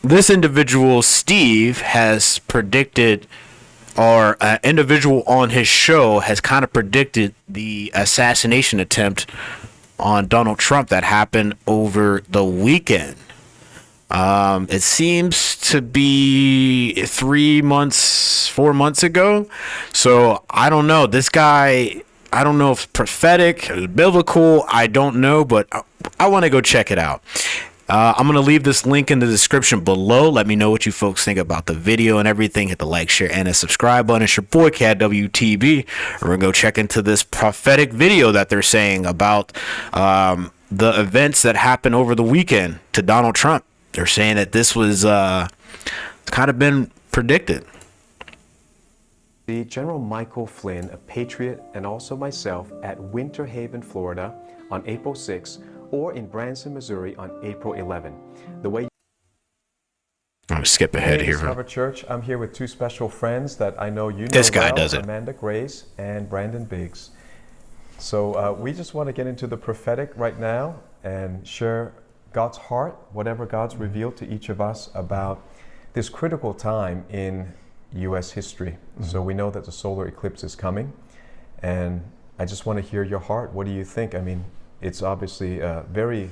This individual, Steve, has predicted, or an individual on his show has kind of predicted the assassination attempt on Donald Trump that happened over the weekend. It seems to be 3 months, 4 months ago. So I don't know. This guy, I don't know if it's prophetic, biblical. I don't know, but I want to go check it out. I'm going to leave this link in the description below. Let me know what you folks think about the video and everything. Hit the like, share, and a subscribe button. It's your boy, Cat WTB. We're going to go check into this prophetic video that they're saying about the events that happened over the weekend to Donald Trump. They're saying that this was kind of been predicted. General Michael Flynn, a patriot, and also myself at Winter Haven, Florida on April 6th, or in Branson, Missouri on April 11th. The way I'm going to skip ahead here. Discover Church. I'm here with two special friends that I know you know This guy well, does it. Amanda Grace and Brandon Biggs. So we just want to get into the prophetic right now and share God's heart, whatever God's revealed to each of us about this critical time in U.S. history. So we know that the solar eclipse is coming, and I just want to hear your heart. What do you think? I mean, it's obviously very,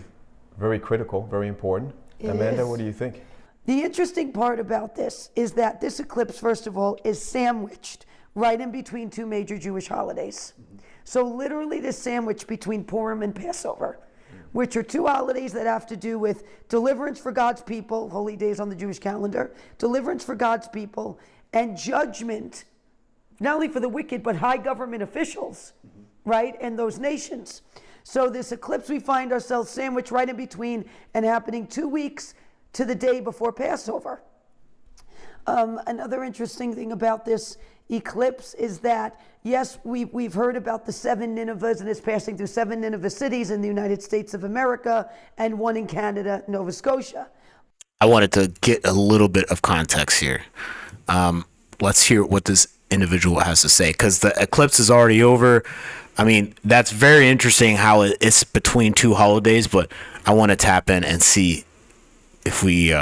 very critical, very important. Amanda, what do you think? The interesting part about this is that this eclipse, first of all, is sandwiched right in between two major Jewish holidays. So literally this sandwich between Purim and Passover, which are two holidays that have to do with deliverance for God's people, holy days on the Jewish calendar, deliverance for God's people, and judgment, not only for the wicked, but high government officials, right, and those nations. So this eclipse, we find ourselves sandwiched right in between and happening 2 weeks to the day before Passover. Another interesting thing about this eclipse is that, yes, we've heard about the 7 Ninevehs, and it's passing through 7 Nineveh cities in the United States of America and 1 in Canada, Nova Scotia. I wanted to get a little bit of context here. Let's hear what this individual has to say, because the eclipse is already over. I mean, that's very interesting how it's between two holidays, but I want to tap in and see if we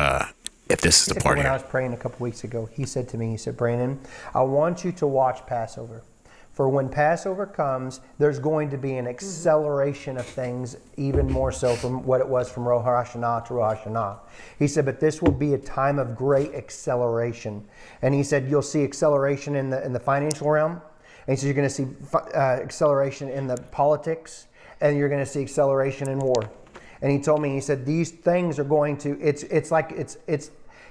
if this is the part when here. I was praying a couple weeks ago, he said to me, he said, Brandon, I want you to watch Passover. For when Passover comes, there's going to be an acceleration of things, even more so from what it was from Rosh Hashanah to Rosh Hashanah. He said, but this will be a time of great acceleration. And he said, you'll see acceleration in the financial realm. And he said, you're going to see acceleration in the politics, and you're going to see acceleration in war. And he told me, he said, these things are going to,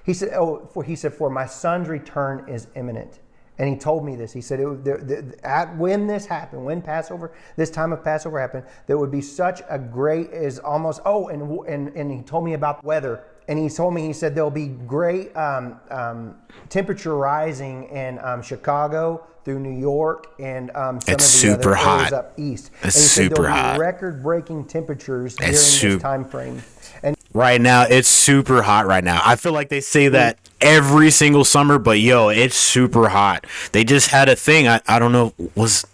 he said, for my son's return is imminent. And he told me this. He said, when this happened, when Passover, this time of Passover happened, there would be such a great, is almost, and he told me about weather. And he told me, he said, there'll be great temperature rising in Chicago, through New York, and some of the other areas up east. It's super hot. Record-breaking temperatures during this time frame. And right now, it's super hot right now. I feel like they say that every single summer, but yo, it's super hot. They just had a thing. I don't know, was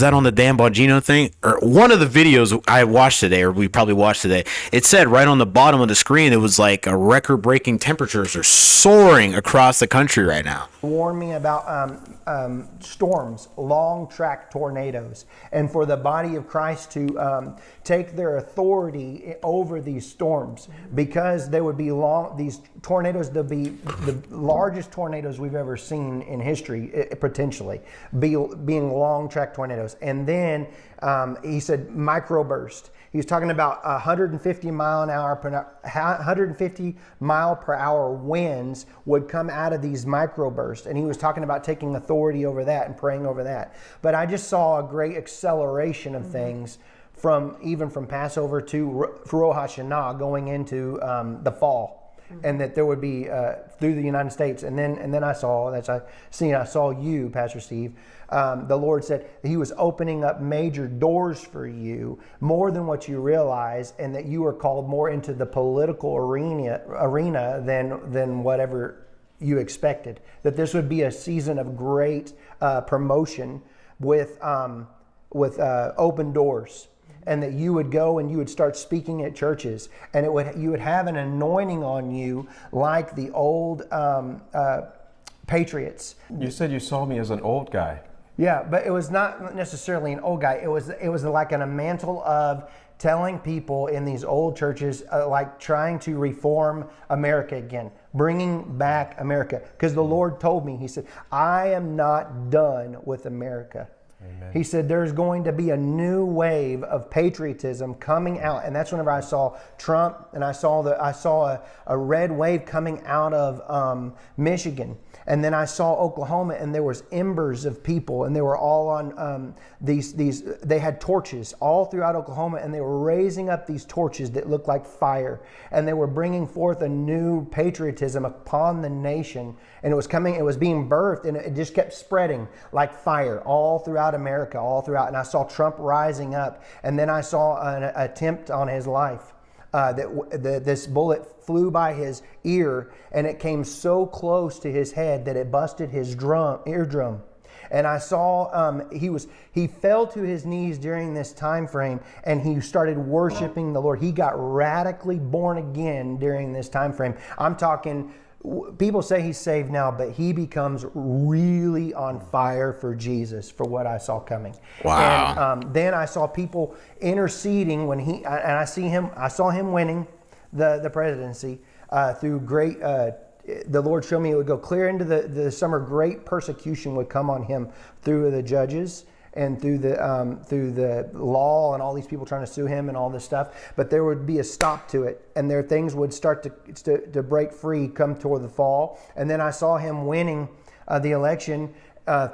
that on the Dan Bongino thing? Or one of the videos I watched today, or we probably watched today, it said right on the bottom of the screen, it was like a record-breaking temperatures are soaring across the country right now. Warned me about storms, long-track tornadoes, and for the body of Christ to take their authority over these storms, because they would be these tornadoes, they'll be the largest tornadoes we've ever seen in history, potentially, being long-track tornadoes. And then he said microburst. He was talking about 150 mile per hour winds would come out of these microbursts, and he was talking about taking authority over that and praying over that. But I just saw a great acceleration of things even from Passover to Rosh Hashanah going into the fall, and that there would be through the United States. And then I saw you, Pastor Steve. The Lord said He was opening up major doors for you, more than what you realize, and that you are called more into the political arena than whatever you expected. That this would be a season of great promotion with open doors. and that you would go and you would start speaking at churches, and you would have an anointing on you like the old patriots. You said you saw me as an old guy. Yeah, but it was not necessarily an old guy. It was like a mantle of telling people in these old churches, like trying to reform America again, bringing back America. Because the Lord told me, he said, I am not done with America. Amen. He said, there's going to be a new wave of patriotism coming out. And that's whenever I saw Trump, and I saw a red wave coming out of Michigan. And then I saw Oklahoma, and there was embers of people, and they were all on they had torches all throughout Oklahoma, and they were raising up these torches that looked like fire, and they were bringing forth a new patriotism upon the nation, and it was being birthed, and it just kept spreading like fire all throughout America, all throughout. And I saw Trump rising up, and then I saw an attempt on his life. This bullet flew by his ear, and it came so close to his head that it busted his eardrum. And I saw he fell to his knees during this time frame, and he started worshiping the Lord. He got radically born again during this time frame. I'm talking, people say he's saved now, but he becomes really on fire for Jesus, for what I saw coming. Wow. And then I saw people interceding when I saw him winning the presidency through great, the Lord showed me it would go clear into the summer. Great persecution would come on him through the judges and through the law and all these people trying to sue him and all this stuff. But there would be a stop to it, and there things would start to break free come toward the fall. And then I saw him winning the election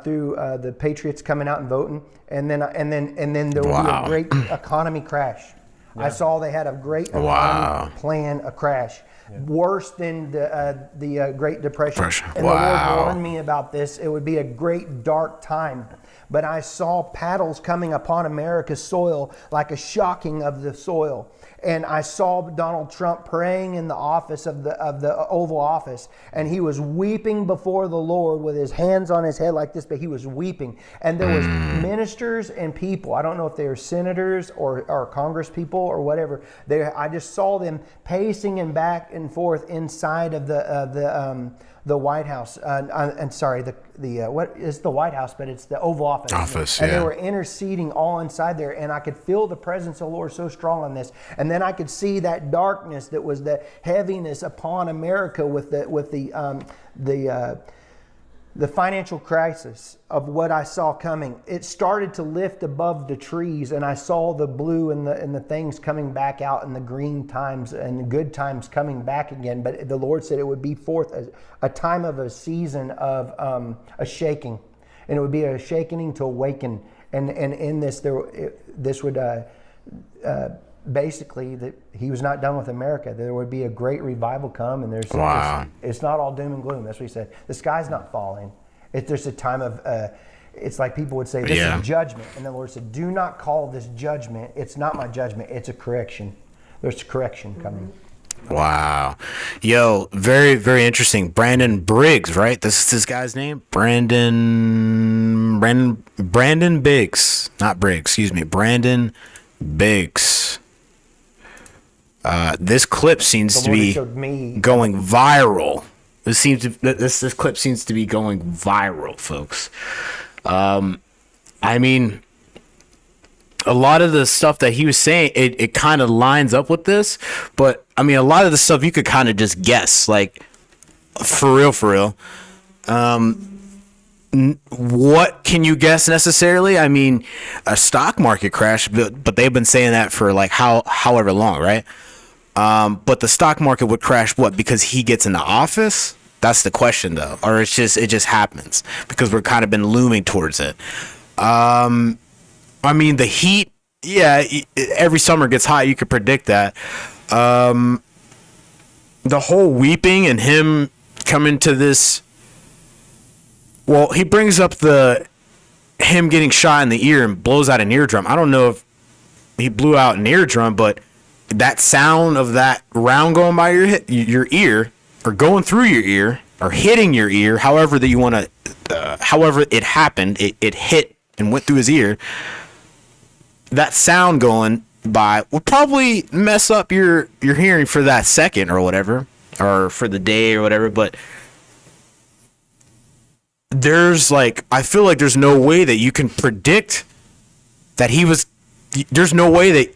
through the Patriots coming out and voting, and then there would be a great economy crash. Yeah. I saw they had a great economy plan, a crash. Yeah. Worse than the Great Depression. And the Lord warned me about this. It would be a great dark time. But I saw paddles coming upon America's soil like a shocking of the soil. And I saw Donald Trump praying in the office of the Oval Office, and he was weeping before the Lord with his hands on his head like this, but he was weeping. And there was ministers and people. I don't know if they were senators or Congress people or whatever. I just saw them pacing and back and forth inside of the White House. And sorry, what is the White House? But it's the Oval Office. And they were interceding all inside there, and I could feel the presence of the Lord so strong on this. And then I could see that darkness that was the heaviness upon America with the financial crisis of what I saw coming. It started to lift above the trees, and I saw the blue and the things coming back out, and the green times and the good times coming back again. But the Lord said it would be forth a time of a season of a shaking, and it would be a shaking to awaken. And in this, this would basically that he was not done with America. There would be a great revival come, and it's not all doom and gloom. That's what he said. The sky's not falling. There's a time of it's like people would say, this is judgment, and the Lord said, do not call this judgment. It's not my judgment. It's a correction. There's correction coming. Wow. Yo, very, very interesting. Brandon Briggs, right? This is this guy's name? Brandon Biggs. Not Briggs, excuse me. Brandon Biggs. This clip seems to be going viral. This clip seems to be going viral, folks. I mean, a lot of the stuff that he was saying, it kind of lines up with this, but I mean, a lot of the stuff you could kind of just guess, like, for real. What can you guess necessarily? I mean, a stock market crash, but they've been saying that for like however long, right? But the stock market would crash what? Because he gets in the office? That's the question, though. Or it just happens because we're kind of been looming towards it. I mean, the heat, every summer gets hot. You could predict that. The whole weeping and him coming to this. Well, he brings up him getting shot in the ear and blows out an eardrum. I don't know if he blew out an eardrum, but that sound of that round going by your ear, or going through your ear, or hitting your ear, however that you want to, however it happened, it hit and went through his ear. that sound going by will probably mess up your hearing for that second or whatever, or for the day or whatever. But there's like, I feel like there's no way that you can predict that he was. There's no way that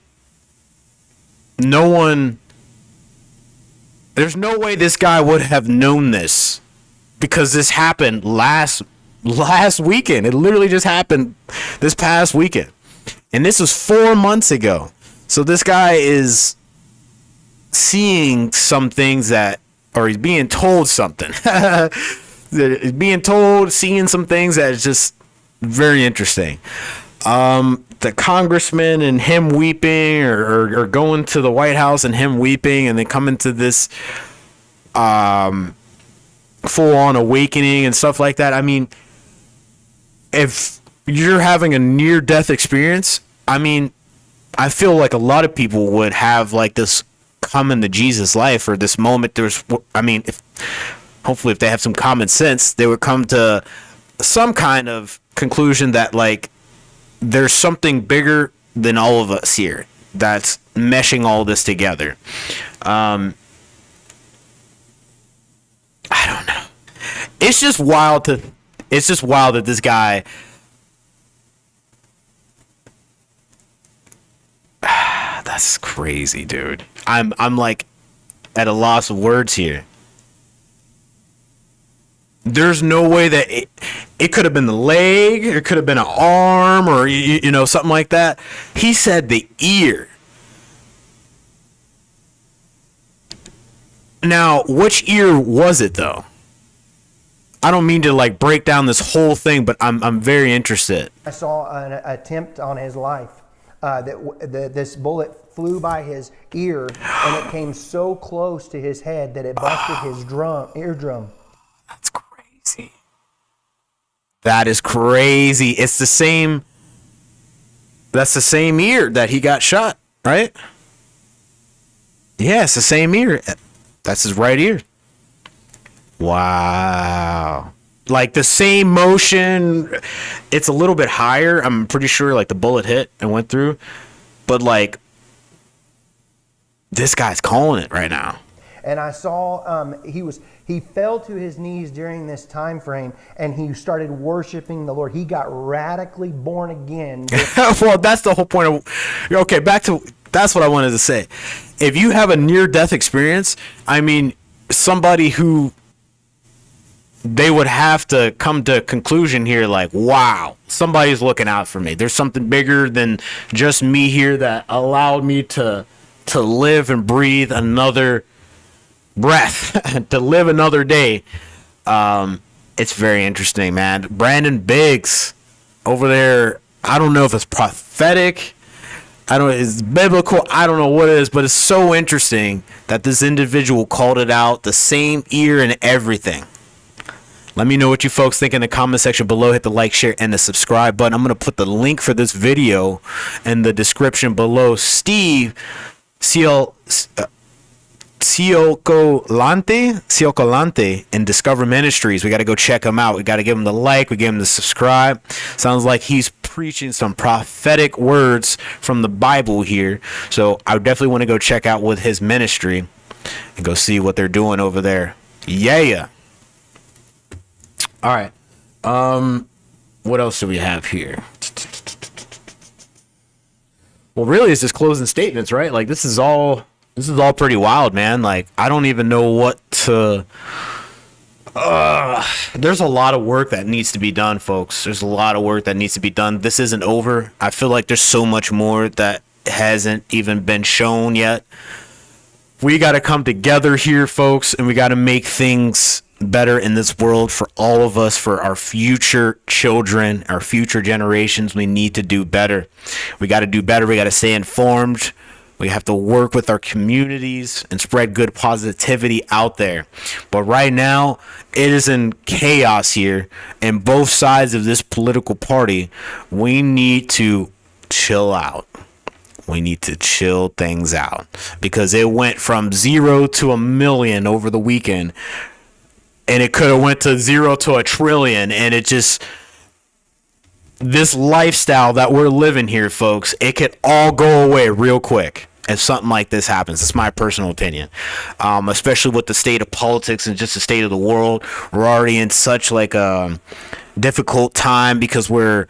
there's no way this guy would have known this, because this happened last weekend. It literally just happened this past weekend. And this was 4 months ago. So this guy is seeing some things that, or he's being told something. He's being told, seeing some things that is just very interesting. The congressman and him weeping, or going to the White House and him weeping, and then coming to this full-on awakening and stuff like that. I mean, if you're having a near-death experience, I mean, I feel like a lot of people would have like this come into Jesus life, or this moment. Hopefully if they have some common sense, they would come to some kind of conclusion that like there's something bigger than all of us here that's meshing all this together. I don't know. It's just wild that this guy. That's crazy, dude. I'm like at a loss of words here. There's no way that it could have been the leg, it could have been an arm, or something like that. He said the ear. Now, which ear was it though? I don't mean to like break down this whole thing, but I'm very interested. I saw an attempt on his life. This bullet flew by his ear, and it came so close to his head that it busted his eardrum. That's crazy. That is crazy. It's the same. That's the same ear that he got shot, right? Yeah, it's the same ear. That's his right ear. Wow. Like the same motion. It's a little bit higher. I'm pretty sure like the bullet hit and went through. But like, this guy's calling it right now. And I saw he fell to his knees during this time frame, and he started worshiping the Lord. He got radically born again. Well, that's the whole point of. Okay, that's what I wanted to say. If you have a near-death experience, I mean, somebody who they would have to come to a conclusion here, like, wow, somebody's looking out for me. There's something bigger than just me here that allowed me to live and breathe another breath, to live another day. It's very interesting, man. Brandon Biggs over there, I don't know if it's prophetic, it's biblical, I don't know what it is, but it's so interesting that this individual called it out, the same ear and everything. Let me know what you folks think in the comment section below. Hit the like, share, and the subscribe button. I'm going to put the link for this video in the description below. Steve Cioccolanti in Discover Ministries. We got to go check him out. We got to give him the like. We give him the subscribe. Sounds like he's preaching some prophetic words from the Bible here. So I definitely want to go check out with his ministry and go see what they're doing over there. Yeah. All right. What else do we have here? Well, really, it's just closing statements, right? Like this is all pretty wild, man. Like I don't even know what to. There's a lot of work that needs to be done, folks. There's a lot of work that needs to be done. This isn't over. I feel like there's so much more that hasn't even been shown yet. We got to come together here, folks, and we got to make things better in this world for all of us, for our future children, our future generations. We need to do better. We got to do better. We got to stay informed. We have to work with our communities and spread good positivity out there. But right now, it is in chaos here, and both sides of this political party, we need to chill out. We need to chill things out, because it went from 0 to 1 million over the weekend, and it could have went to 0 to 1 trillion, and this lifestyle that we're living here, folks, it could all go away real quick if something like this happens. It's my personal opinion, especially with the state of politics and just the state of the world. We're already in such like a difficult time because we're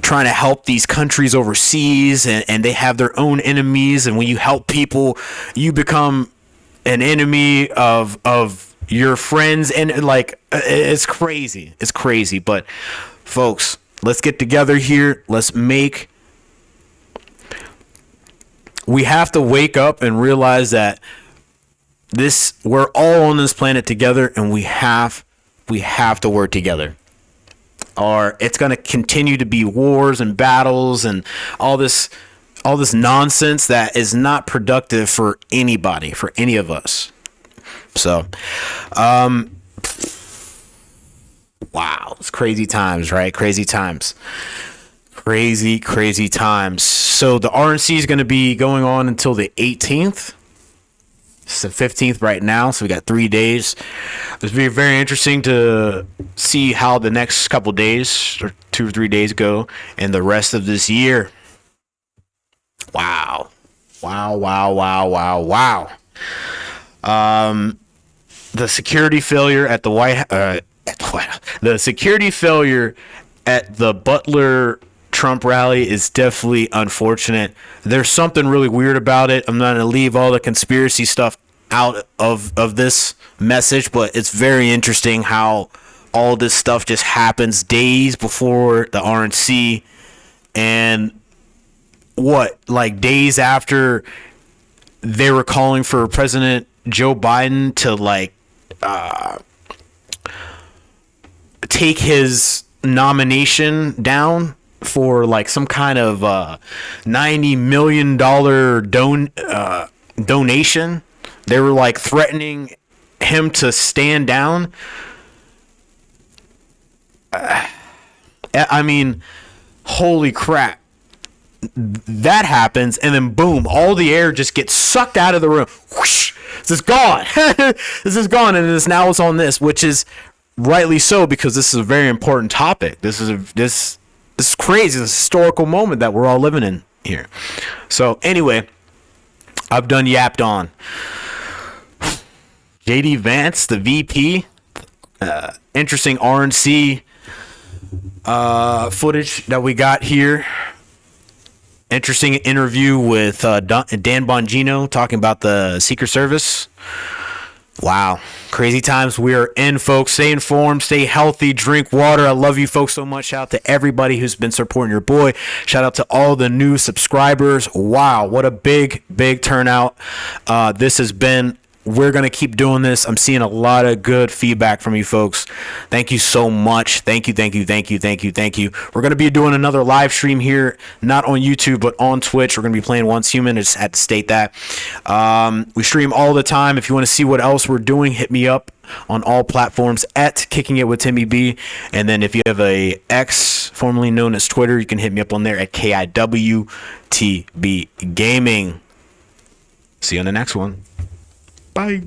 trying to help these countries overseas, and they have their own enemies. And when you help people, you become an enemy of your friends, and like it's crazy. It's crazy. But folks, let's get together here. We have to wake up and realize that we're all on this planet together, and we have to work together, or it's going to continue to be wars and battles and all this nonsense that is not productive for anybody, for any of us. So, wow, it's crazy times, right? Crazy times. Crazy times. So the RNC is going to be going on until the 18th. It's the 15th right now, so we got 3 days. It's going to be very interesting to see how the next couple days, or 2 or 3 days, go, and the rest of this year. Wow. The security failure at the the security failure at the Butler Trump rally is definitely unfortunate. There's something really weird about it. I'm not going to leave all the conspiracy stuff out of this message, but it's very interesting how all this stuff just happens days before the RNC, and like days after they were calling for President Joe Biden to like take his nomination down for like some kind of $90 million donation. They were like threatening him to stand down. I mean, holy crap. That happens, and then boom, all the air just gets sucked out of the room. Whoosh, this is gone. This is gone, and now it's on this, which is rightly so, because this is a very important topic. This is crazy. This historical moment that we're all living in here. So anyway, I've done yapped on. JD Vance, the VP, interesting RNC footage that we got here. Interesting interview with Dan Bongino talking about the Secret Service. Wow. Crazy times we are in, folks. Stay informed, stay healthy, drink water. I love you folks so much. Shout out to everybody who's been supporting your boy. Shout out to all the new subscribers. Wow, what a big turnout this has been. We're going to keep doing this. I'm seeing a lot of good feedback from you folks. Thank you so much. Thank you. We're going to be doing another live stream here, not on YouTube, but on Twitch. We're going to be playing Once Human. I just had to state that. We stream all the time. If you want to see what else we're doing, hit me up on all platforms at Kicking It with Timmy B. And then if you have a X, formerly known as Twitter, you can hit me up on there at KIWTB Gaming. See you on the next one. Bye.